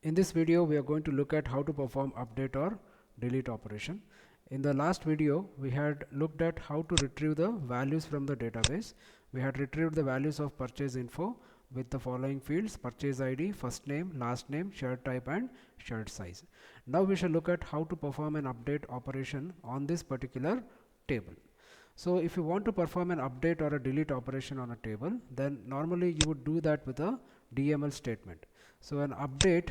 In this video we are going to look at how to perform update or delete operation. In the last video we had looked at how to retrieve the values from the database. We had retrieved the values of purchase info with the following fields: purchase ID, first name, last name, shirt type and shirt size. Now we shall look at how to perform an update operation on this particular table. So if you want to perform an update or a delete operation on a table, then normally you would do that with a DML statement. So an update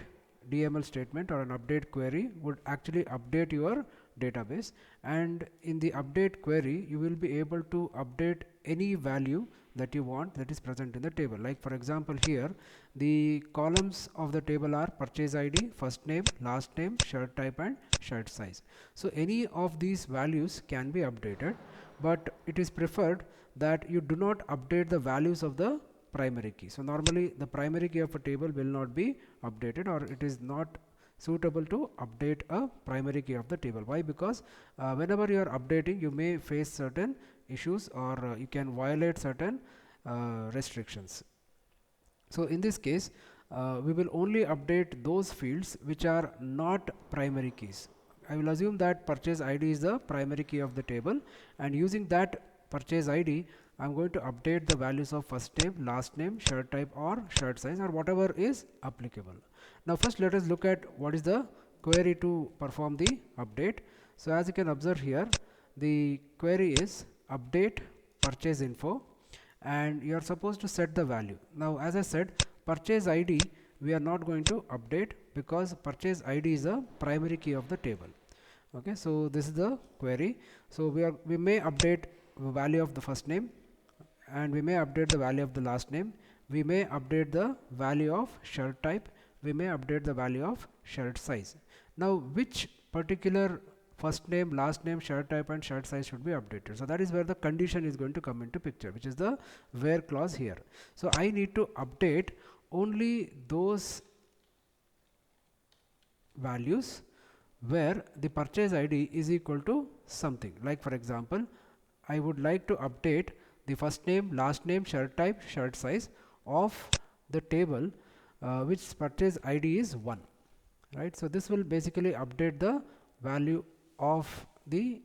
DML statement or an update query would actually update your database, and in the update query you will be able to update any value that you want that is present in the table. Like for example, here the columns of the table are purchase ID, first name, last name, shirt type and shirt size. So any of these values can be updated, but it is preferred that you do not update the values of the primary key. So normally the primary key of a table will not be updated, or it is not suitable to update a primary key of the table. Why? Because whenever you are updating, you may face certain issues, or you can violate certain restrictions. So in this case we will only update those fields which are not primary keys. I will assume that purchase ID is the primary key of the table, and using that purchase ID I am going to update the values of first name, last name, shirt type or shirt size, or whatever is applicable. Now first let us look at what is the query to perform the update. So as you can observe here, the query is update purchase info, and you are supposed to set the value. Now as I said, purchase ID we are not going to update because purchase ID is a primary key of the table. Okay, so this is the query. So we may update the value of the first name, and we may update the value of the last name, we may update the value of shirt type, we may update the value of shirt size. Now which particular first name, last name, shirt type and shirt size should be updated? So that is where the condition is going to come into picture, which is the where clause here. So I need to update only those values where the purchase ID is equal to something. Like for example, I would like to update the first name, last name, shirt type, shirt size of the table which purchase ID is 1, right? So this will basically update the value of the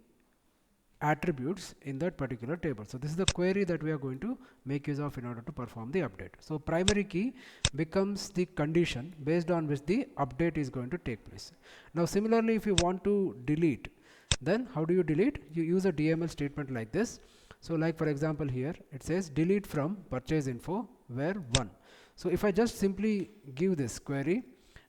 attributes in that particular table. So this is the query that we are going to make use of in order to perform the update. So primary key becomes the condition based on which the update is going to take place. Now similarly, if you want to delete, then how do you delete? You use a DML statement like this. So like for example, here it says delete from purchase info where 1. So if I just simply give this query,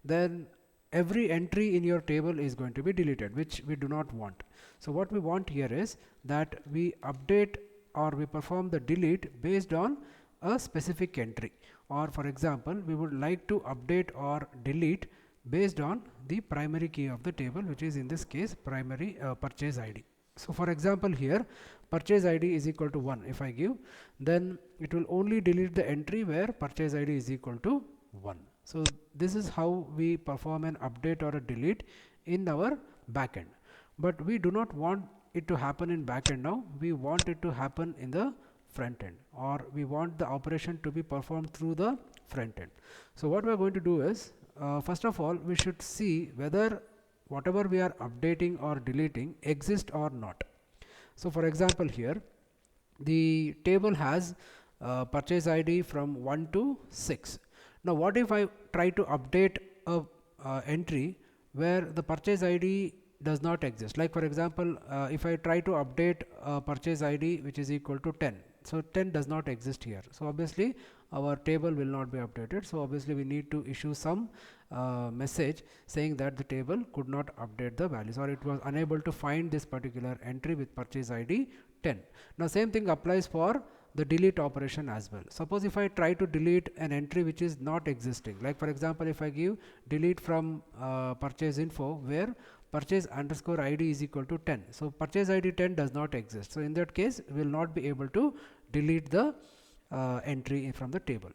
then every entry in your table is going to be deleted, which we do not want. So what we want here is that we update or we perform the delete based on a specific entry, or for example we would like to update or delete based on the primary key of the table, which is in this case primary purchase ID. So for example, here purchase ID is equal to 1 if I give, then it will only delete the entry where purchase ID is equal to 1. So this is how we perform an update or a delete in our backend. But we do not want it to happen in backend now, we want it to happen in the front end, or we want the operation to be performed through the front end. So what we are going to do is, first of all we should see whether whatever we are updating or deleting exists or not. So for example, here the table has purchase ID from 1 to 6. Now what if I try to update a entry where the purchase ID does not exist? Like for example, if I try to update purchase ID which is equal to 10, so 10 does not exist here, so obviously our table will not be updated. So obviously we need to issue some message saying that the table could not update the values, or it was unable to find this particular entry with purchase ID 10. Now same thing applies for the delete operation as well. Suppose if I try to delete an entry which is not existing, like for example if I give delete from purchase info where purchase underscore ID is equal to 10. So purchase ID 10 does not exist. So in that case we will not be able to delete the entry from the table.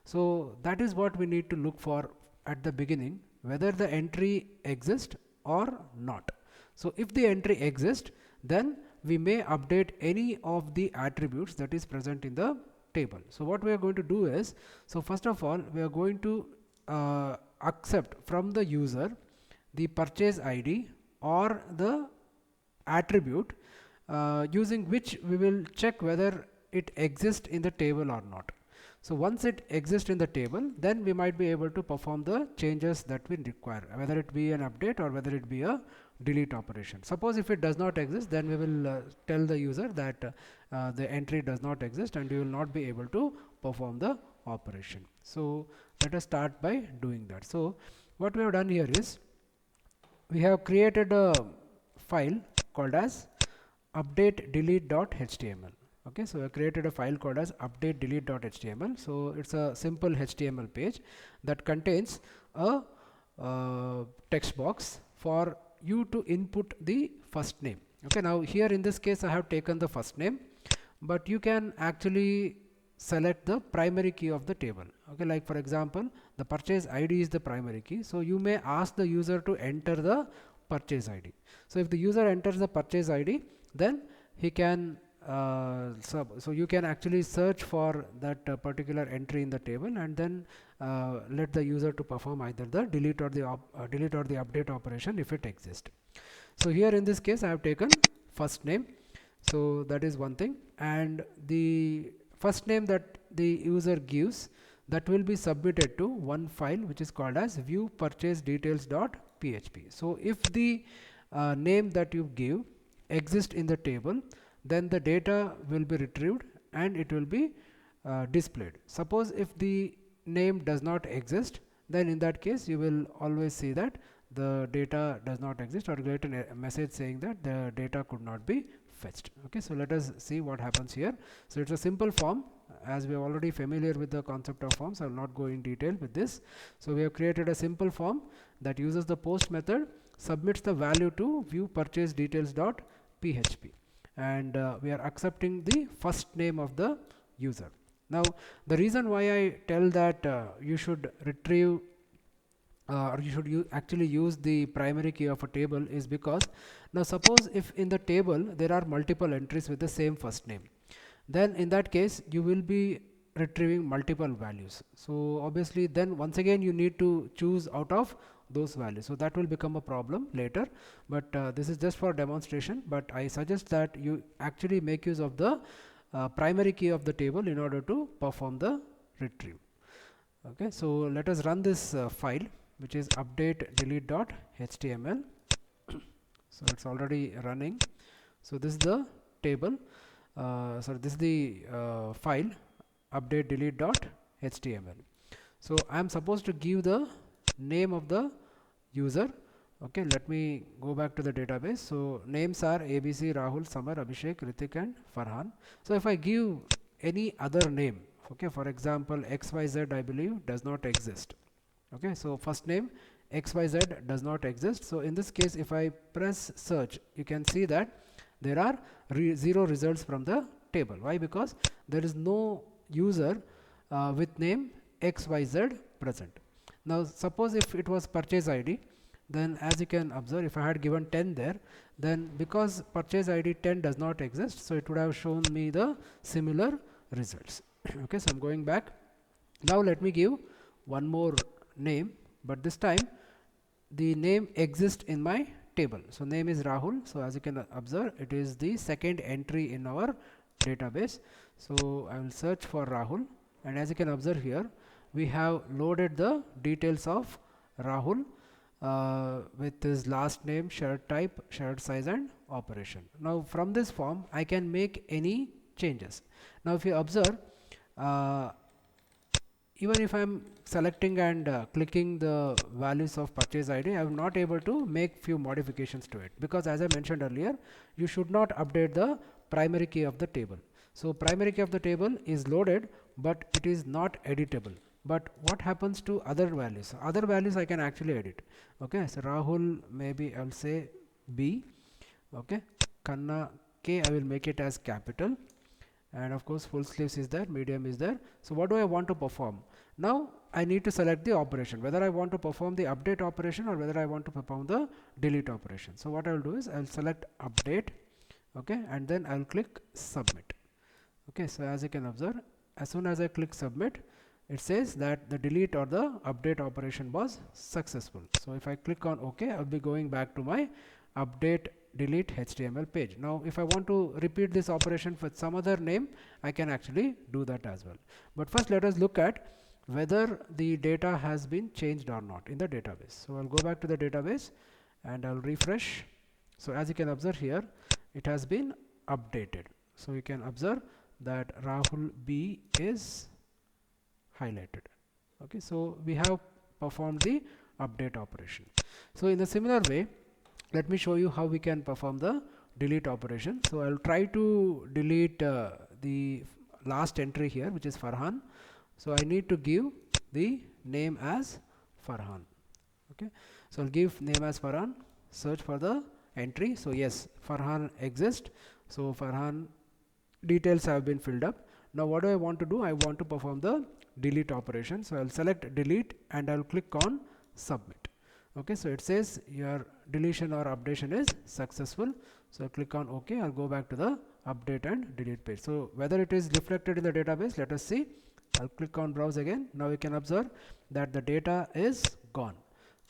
So that is what we need to look for at the beginning, whether the entry exists or not. So if the entry exists, then we may update any of the attributes that is present in the table. So what we are going to do is, so first of all we are going to accept from the user the purchase ID or the attribute using which we will check whether it exists in the table or not. So once it exists in the table, then we might be able to perform the changes that we require, whether it be an update or whether it be a delete operation. Suppose if it does not exist, then we will tell the user that the entry does not exist and you will not be able to perform the operation. So let us start by doing that. So what we have done here is we have created a file called as update delete.html. Okay, so I created a file called as update delete.html. So it's a simple HTML page that contains a text box for you to input the first name. Okay, now here in this case I have taken the first name, but you can actually select the primary key of the table. Okay, like for example, the purchase ID is the primary key, so you may ask the user to enter the purchase ID. So if the user enters the purchase ID, then he can so you can actually search for that particular entry in the table and then let the user to perform either the delete or the update operation if it exists. So here in this case I have taken first name, so that is one thing, and the first name that the user gives, that will be submitted to one file which is called as view purchase details.php. So if the name that you give exists in the table, then the data will be retrieved and it will be displayed. Suppose if the name does not exist, then in that case you will always see that the data does not exist or get a message saying that the data could not be fetched. Okay, so let us see what happens here. So it's a simple form, as we are already familiar with the concept of forms. I will not go in detail with this. So we have created a simple form that uses the post method, submits the value to view purchase details.php, and we are accepting the first name of the user. Now the reason why I tell that you should retrieve or you should actually use the primary key of a table is because, now suppose if in the table there are multiple entries with the same first name, then in that case you will be retrieving multiple values. So obviously then once again you need to choose out of those values, so that will become a problem later, but this is just for demonstration. But I suggest that you actually make use of the primary key of the table in order to perform the retrieve. Okay, so let us run this file, which is update delete.html. So it's already running. So this is the table, so this is the file update delete.html. so I am supposed to give the name of the user. Okay, let me go back to the database. So names are ABC, Rahul, Samar, Abhishek, Ritik and Farhan. So if I give any other name, okay, for example XYZ, I believe does not exist. Okay, so first name XYZ does not exist. So in this case if I press search, you can see that there are zero results from the table. Why? Because there is no user with name XYZ present. Now suppose if it was purchase ID, then as you can observe, if I had given 10 there, then because purchase ID 10 does not exist, so it would have shown me the similar results. Okay, so I'm going back. Now let me give one more name, but this time the name exists in my table. So name is Rahul. So as you can observe, it is the second entry in our database. So I will search for Rahul, and as you can observe here, we have loaded the details of Rahul with his last name, shirt type, shirt size and operation. Now from this form I can make any changes. Now if you observe, even if I am selecting and clicking the values of purchase ID, I am not able to make few modifications to it, because as I mentioned earlier, you should not update the primary key of the table. So primary key of the table is loaded, but it is not editable. But what happens to other values? Other values I can actually edit. Okay, so Rahul, maybe I'll say B. Okay, Kanna K, I will make it as capital, and of course full sleeves is there, medium is there. So what do I want to perform? Now I need to select the operation, whether I want to perform the update operation or whether I want to perform the delete operation. So what I will do is I will select update, okay, and then I will click submit. Okay, so as you can observe, as soon as I click submit, it says that the delete or the update operation was successful. So if I click on OK, I'll be going back to my update delete HTML page. Now if I want to repeat this operation with some other name, I can actually do that as well. But first let us look at whether the data has been changed or not in the database. So I'll go back to the database and I'll refresh. So as you can observe here, it has been updated. So you can observe that Rahul B is highlighted. Okay, so we have performed the update operation. So in a similar way, let me show you how we can perform the delete operation. So I'll try to delete the last entry here, which is Farhan. So I need to give the name as Farhan. Okay, so I'll give name as Farhan, search for the entry. So yes, Farhan exists. So Farhan details have been filled up. Now what do I want to do? I want to perform the delete operation. So I'll select delete and I'll click on submit. Okay, so it says your deletion or updation is successful. So I'll click on OK. I'll go back to the update and delete page. So whether it is reflected in the database, let us see. I'll click on browse again. Now we can observe that the data is gone.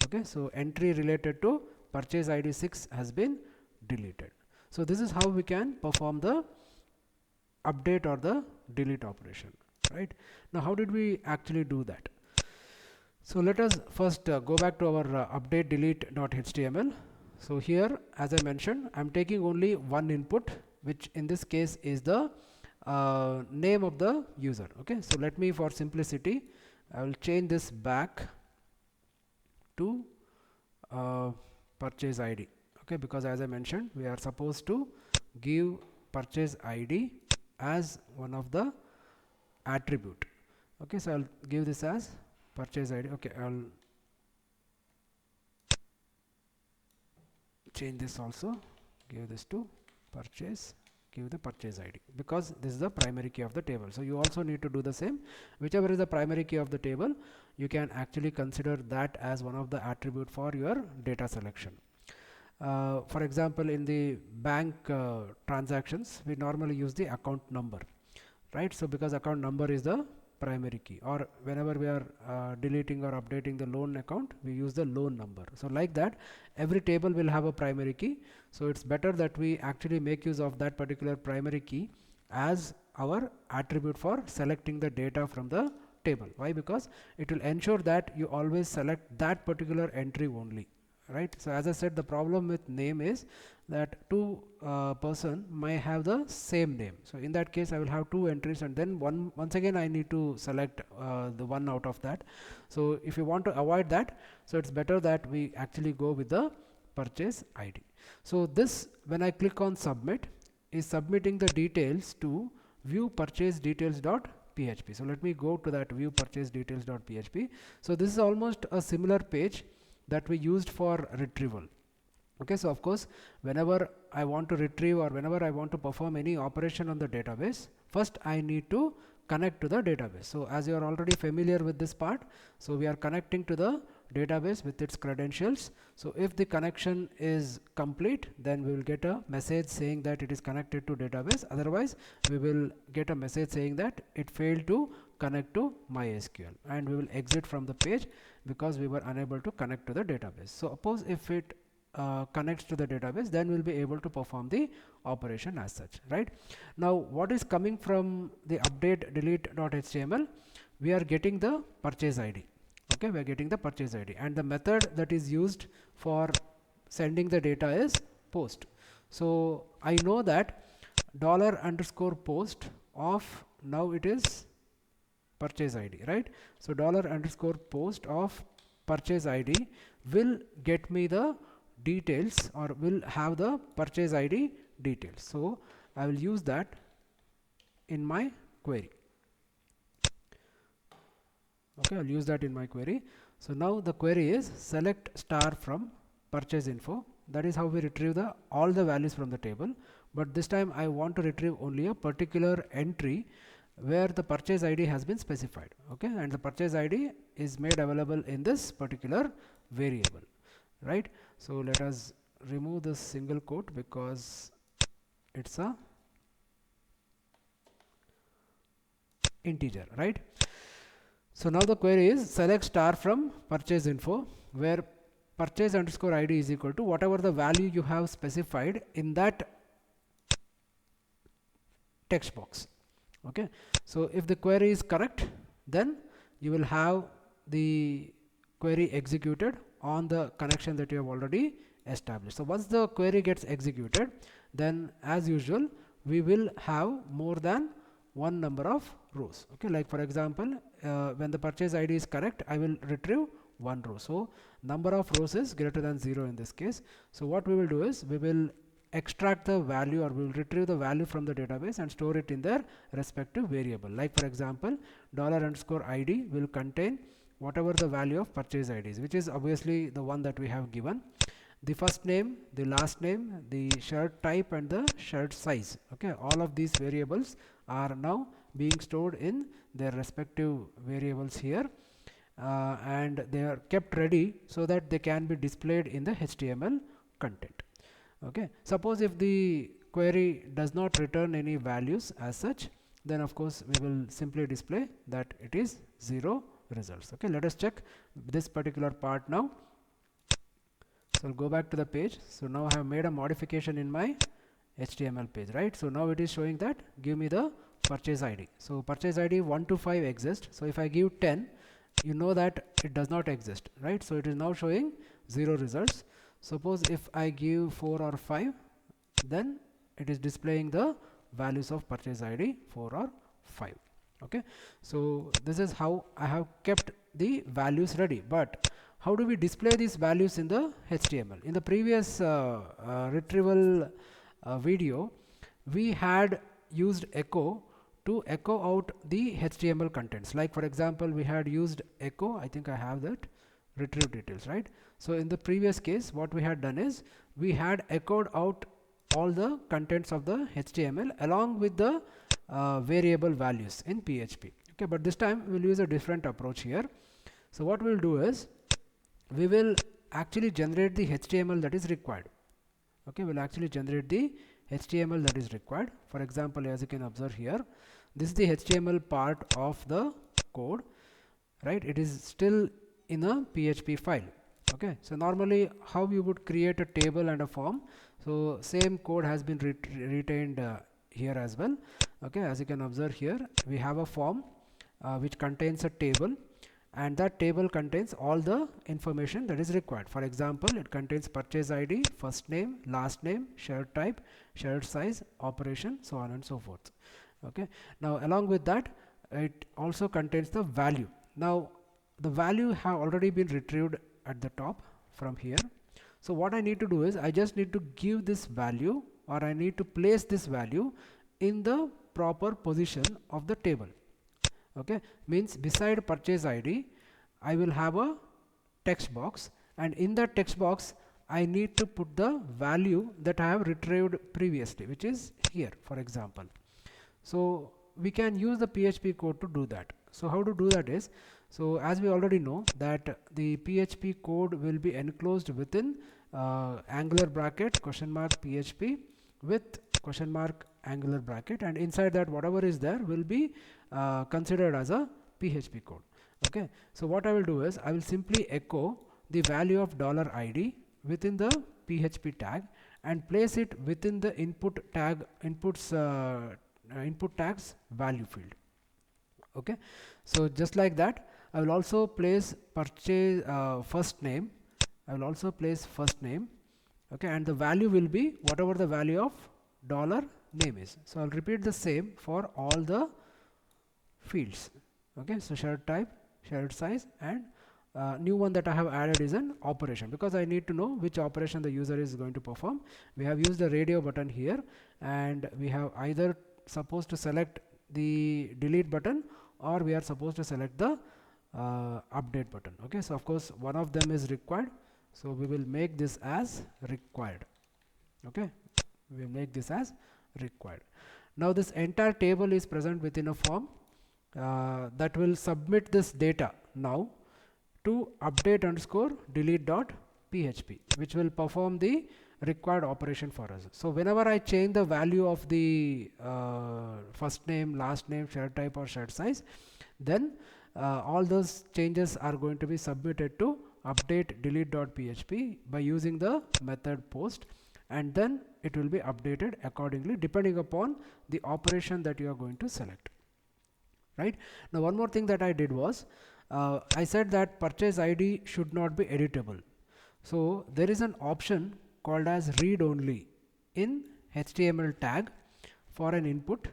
Okay, so entry related to purchase ID 6 has been deleted. So this is how we can perform the update or the delete operation, right? Now how did we actually do that? So let us first go back to our update delete.html. So here, as I mentioned, I'm taking only one input, which in this case is the name of the user. Okay, so let me, for simplicity, I will change this back to purchase ID. Okay, because as I mentioned, we are supposed to give purchase ID as one of the attribute. Okay, so I'll give this as purchase ID. Okay, I'll change this also, give this to purchase, give the purchase ID, because this is the primary key of the table. So you also need to do the same. Whichever is the primary key of the table, you can actually consider that as one of the attribute for your data selection. For example, in the bank transactions, we normally use the account number, right? So because account number is the primary key, or whenever we are deleting or updating the loan account, we use the loan number. So like that, every table will have a primary key. So it's better that we actually make use of that particular primary key as our attribute for selecting the data from the table. Why? Because it will ensure that you always select that particular entry only, right? So as I said, the problem with name is that two person may have the same name. So in that case, I will have two entries, and then once again I need to select the one out of that. So if you want to avoid that, so it's better that we actually go with the purchase ID. So this, when I click on submit, is submitting the details to view purchase details.php. So let me go to that view purchase details.php. So this is almost a similar page that we used for retrieval. Okay, so of course, whenever I want to retrieve or whenever I want to perform any operation on the database, first I need to connect to the database. So as you are already familiar with this part, so we are connecting to the database with its credentials. So if the connection is complete, then we will get a message saying that it is connected to database. Otherwise, we will get a message saying that it failed to connect to MySQL, and we will exit from the page because we were unable to connect to the database. So suppose if it connects to the database, then we'll be able to perform the operation as such, right? Now what is coming from the update delete.html, we are getting the purchase ID. Okay, we are getting the purchase ID, and the method that is used for sending the data is post. So I know that $_post of, now it is purchase ID, right? So $_post of purchase ID will get me the details, or will have the purchase ID details. So I will use that in my query. Okay, I'll use that in my query. So now the query is select star from purchase info. That is how we retrieve all the values from the table. But this time I want to retrieve only a particular entry where the purchase ID has been specified. Okay, and the purchase ID is made available in this particular variable, right? So let us remove this single quote because it's a integer, right? So now the query is select star from purchase info, where purchase underscore ID is equal to whatever the value you have specified in that text box. Okay, so if the query is correct, then you will have the query executed on the connection that you have already established. So once the query gets executed, then as usual we will have more than one number of rows. Okay, like for example, when the purchase ID is correct, I will retrieve one row. So number of rows is greater than 0 in this case. So what we will do is we will extract the value, or we will retrieve the value from the database and store it in their respective variable. Like for example, $_ID will contain whatever the value of purchase IDs, which is obviously the one that we have given, the first name, the last name, the shirt type and the shirt size. Okay, all of these variables are now being stored in their respective variables here, and they are kept ready so that they can be displayed in the HTML content. Okay, suppose if the query does not return any values as such, then of course we will simply display that it is 0 results. Okay, let us check this particular part now. So I'll go back to the page. So now I have made a modification in my HTML page, right? So now it is showing that give me the purchase ID. So purchase ID 1 to 5 exists. So if I give 10, you know that it does not exist, right? So it is now showing 0 results. Suppose if I give 4 or 5, then it is displaying the values of purchase ID 4 or 5. Okay, so this is how I have kept the values ready. But how do we display these values in the HTML? In the previous retrieval video, we had used echo to echo out the HTML contents. Like for example, we had used echo, I think I have that, retrieve details, right? So in the previous case, what we had done is we had echoed out all the contents of the HTML along with the variable values in PHP. Okay, but this time we will use a different approach here. So what we will do is we will actually generate the HTML that is required. Okay, we'll actually generate the HTML that is required. For example, as you can observe here, this is the HTML part of the code, right? It is still in a PHP file. Okay, so normally how you would create a table and a form, so same code has been retained here as well. Okay, as you can observe here, we have a form which contains a table, and that table contains all the information that is required. For example, it contains purchase ID, first name, last name, shirt type, shirt size, operation, so on and so forth. Okay, now along with that, it also contains the value. Now the value have already been retrieved at the top from here. So what I need to do is I just need to give this value, or I need to place this value in the proper position of the table. Okay, means beside purchase ID I will have a text box, and in that text box I need to put the value that I have retrieved previously, which is here for example. So we can use the PHP code to do that. So how to do that is, so as we already know that the PHP code will be enclosed within angular bracket question mark PHP with question mark angular bracket, and inside that whatever is there will be considered as a PHP code. Okay, so what I will do is I will simply echo the value of $ID within the PHP tag and place it within the input tag input tags value field. Okay, so just like that I will also place purchase first name. I will also place first name. Okay, and the value will be whatever the value of $name is. So I'll repeat the same for all the fields. Okay, so shirt type, shirt size, and new one that I have added is an operation, because I need to know which operation the user is going to perform. We have used the radio button here, and we have either supposed to select the delete button, or we are supposed to select the update button. Okay, so of course one of them is required, so we will make this as required. Okay, we will make this as required. Now this entire table is present within a form that will submit this data now to update underscore delete dot php, which will perform the required operation for us. So whenever I change the value of the first name, last name, shirt type or shirt size, then all those changes are going to be submitted to update delete.php by using the method post, and then it will be updated accordingly depending upon the operation that you are going to select. Right. Now one more thing that I did was, I said that purchase ID should not be editable. So there is an option called as read only in HTML tag for an input,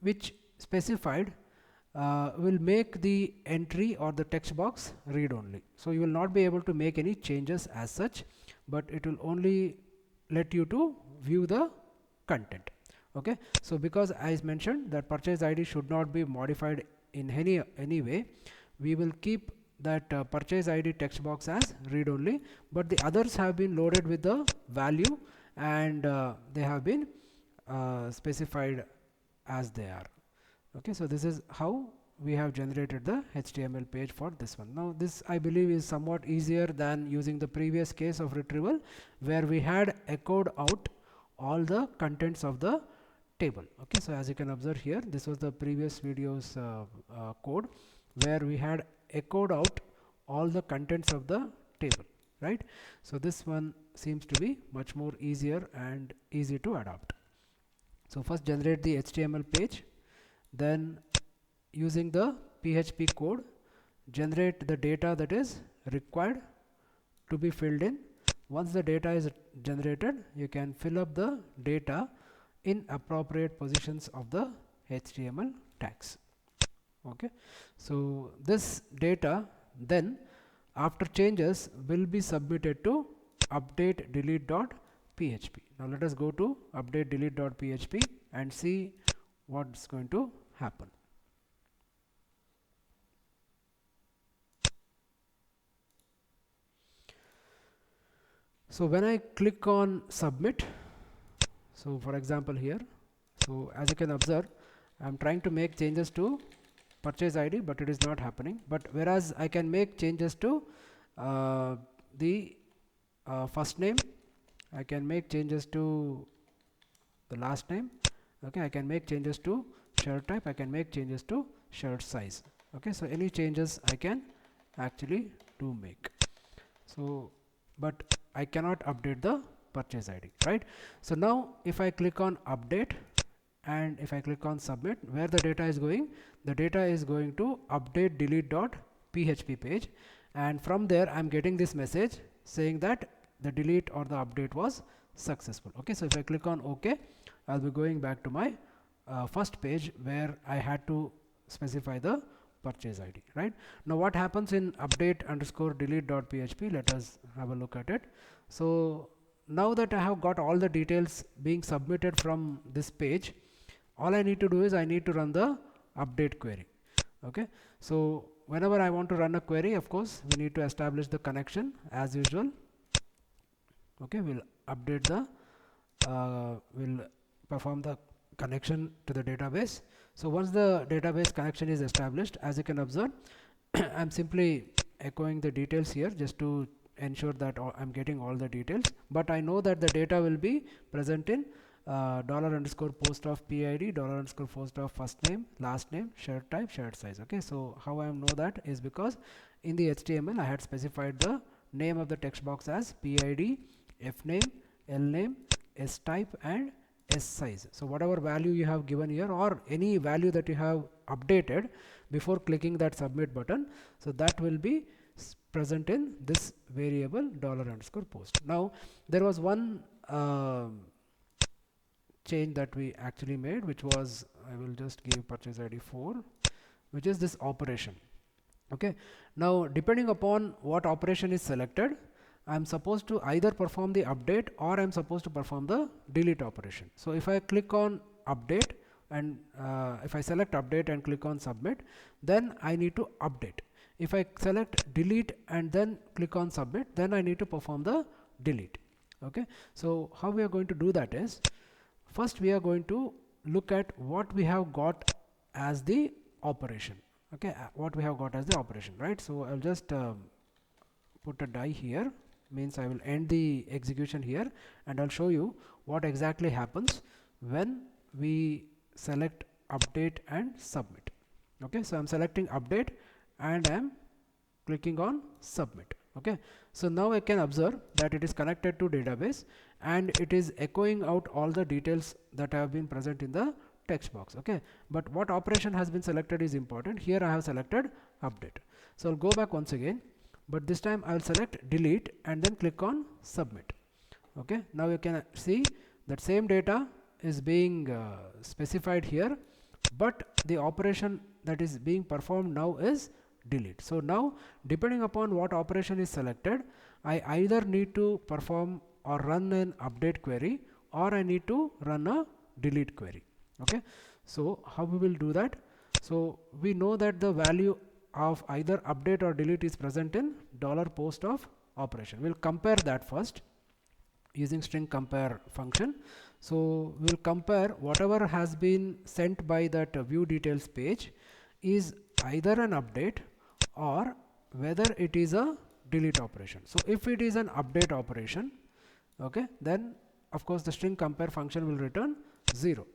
which specified will make the entry or the text box read only. So you will not be able to make any changes as such, but it will only let you to view the content. Okay, so because I mentioned that purchase ID should not be modified in any way, we will keep that purchase ID text box as read only, but the others have been loaded with the value, and they have been specified as they are. Okay, so this is how we have generated the HTML page for this one. Now this, I believe, is somewhat easier than using the previous case of retrieval, where we had echoed out all the contents of the table. Okay, so as you can observe here, this was the previous video's code, where we had echoed out all the contents of the table, right? So this one seems to be much more easier and easy to adopt. So first generate the HTML page, then using the PHP code generate the data that is required to be filled in. Once the data is generated, you can fill up the data in appropriate positions of the HTML tags. Okay, so this data then after changes will be submitted to update delete.php. Now let us go to update delete.php and see what's going to happen. So when I click on submit, so for example here, so as you can observe, I am trying to make changes to purchase ID, but it is not happening. But whereas I can make changes to the first name, I can make changes to the last name. Okay, I can make changes to shirt type, I can make changes to shirt size. Okay, so any changes I can actually do make. So but I cannot update the purchase ID, right? So now if I click on update and if I click on submit, where the data is going, the data is going to update delete.php page, and from there I'm getting this message saying that the delete or the update was successful. Okay, so if I click on OK, I'll be going back to my first page where I had to specify the purchase ID, right? Now what happens in update underscore delete.php, let us have a look at it. So now that I have got all the details being submitted from this page, all I need to do is I need to run the update query. Okay, so whenever I want to run a query, of course we need to establish the connection as usual. Okay, we'll update the we'll perform the connection to the database. So once the database connection is established, as you can observe, I'm simply echoing the details here just to ensure that I'm getting all the details, but I know that the data will be present in $_post of PID, $_post of first name, last name, shirt type, shirt size. Okay, so how I know that is because in the HTML I had specified the name of the text box as PID, F name, L name, S type and S size. So whatever value you have given here or any value that you have updated before clicking that submit button, so that will be present in this variable $_post. Now there was one change that we actually made, which was, I will just give purchase ID 4, which is this operation. Okay, now depending upon what operation is selected, I am supposed to either perform the update or I am supposed to perform the delete operation. So if I click on update and if I select update and click on submit, then I need to update. If I select delete and then click on submit, then I need to perform the delete. Okay, so how we are going to do that is, first we are going to look at what we have got as the operation. Okay, what we have got as the operation, right? So I'll just put a die here, means I will end the execution here, and I'll show you what exactly happens when we select update and submit. Okay, so I'm selecting update and I am clicking on submit. Okay, so now I can observe that it is connected to database and it is echoing out all the details that have been present in the text box. Okay, but what operation has been selected is important. Here I have selected update. So I'll go back once again, but this time I will select delete and then click on submit. Okay, now you can see that same data is being specified here, but the operation that is being performed now is delete. So now, depending upon what operation is selected, I either need to perform or run an update query, or I need to run a delete query. Okay, so how we will do that? So we know that the value of either update or delete is present in $post of operation. We'll compare that first using string compare function. So we'll compare whatever has been sent by that view details page is either an update or whether it is a delete operation. So if it is an update operation, okay, then of course the string compare function will return 0.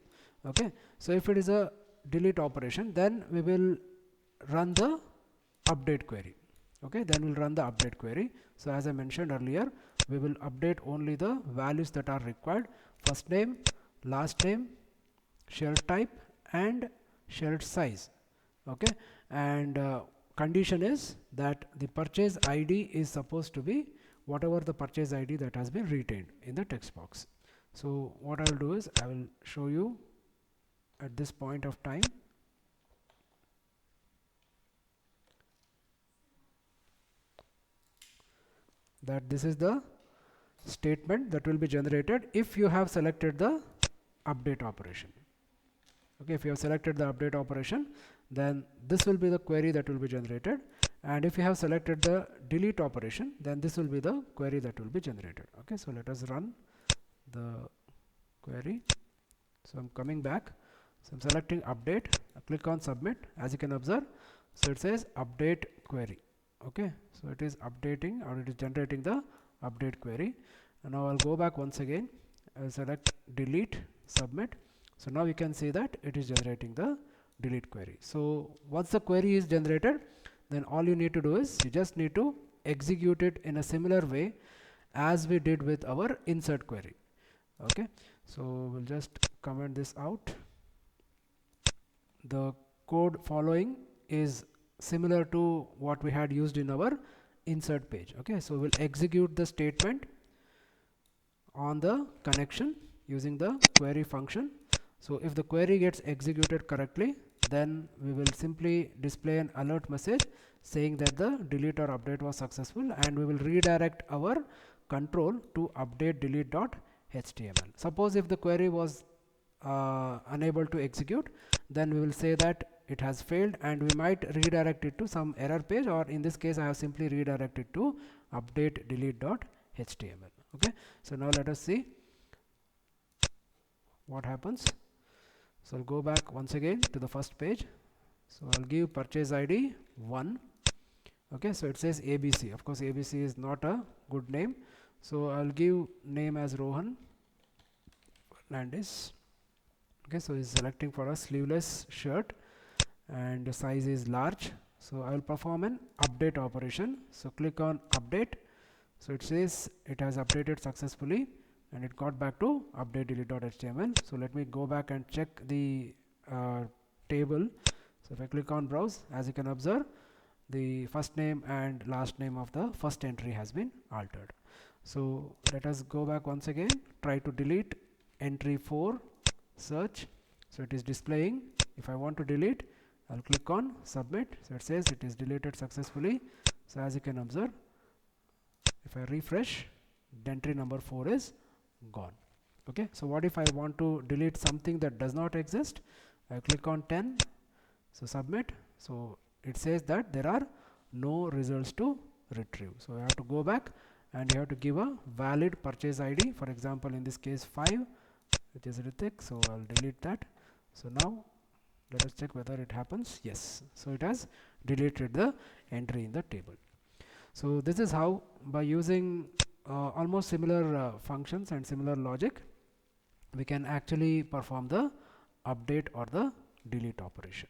Okay, so if it is a delete operation, then we will run the update query. Okay, then we'll run the update query. So as I mentioned earlier, we will update only the values that are required: first name, last name, shirt type and shirt size. Okay, and condition is that the purchase ID is supposed to be whatever the purchase ID that has been retained in the text box. So what I will do is I will show you at this point of time. That this is the statement that will be generated if you have selected the update operation. Okay, if you have selected the update operation, then this will be the query that will be generated, and if you have selected the delete operation, then this will be the query that will be generated. Okay, so let us run the query. So I'm coming back, so I'm selecting update, I click on submit. As you can observe, so it says update query. Okay, so it is updating or it is generating the update query. And now I'll go back once again, I'll select delete, submit. So now you can see that it is generating the delete query. So once the query is generated, then all you need to do is you just need to execute it in a similar way as we did with our insert query. Okay, so we'll just comment this out. The code following is similar to what we had used in our insert page. Okay, so we'll execute the statement on the connection using the query function. So if the query gets executed correctly, then we will simply display an alert message saying that the delete or update was successful, and we will redirect our control to update delete.html. Suppose if the query was unable to execute, then we will say that it has failed, and we might redirect it to some error page, or in this case I have simply redirected to update delete.html. Okay, so now let us see what happens. So I'll go back once again to the first page. So I'll give purchase ID 1. Okay, so it says ABC. Of course ABC is not a good name, so I'll give name as Rohan Fernandez. Okay, so he's selecting for a sleeveless shirt and the size is large. So I will perform an update operation. So click on update. So it says it has updated successfully and it got back to update delete.html. So let me go back and check the table. So if I click on browse, as you can observe, the first name and last name of the first entry has been altered. So let us go back once again, try to delete entry 4, search. So it is displaying. If I want to delete, I'll click on submit. So it says it is deleted successfully. So as you can observe, if I refresh, the entry number 4 is gone. Okay, so what if I want to delete something that does not exist? I click on 10, so submit. So it says that there are no results to retrieve. So I have to go back and you have to give a valid purchase ID. For example, in this case 5, which is Ritik. So I'll delete that. So now let us check whether it happens. Yes, so it has deleted the entry in the table. So this is how, by using almost similar functions and similar logic, we can actually perform the update or the delete operation.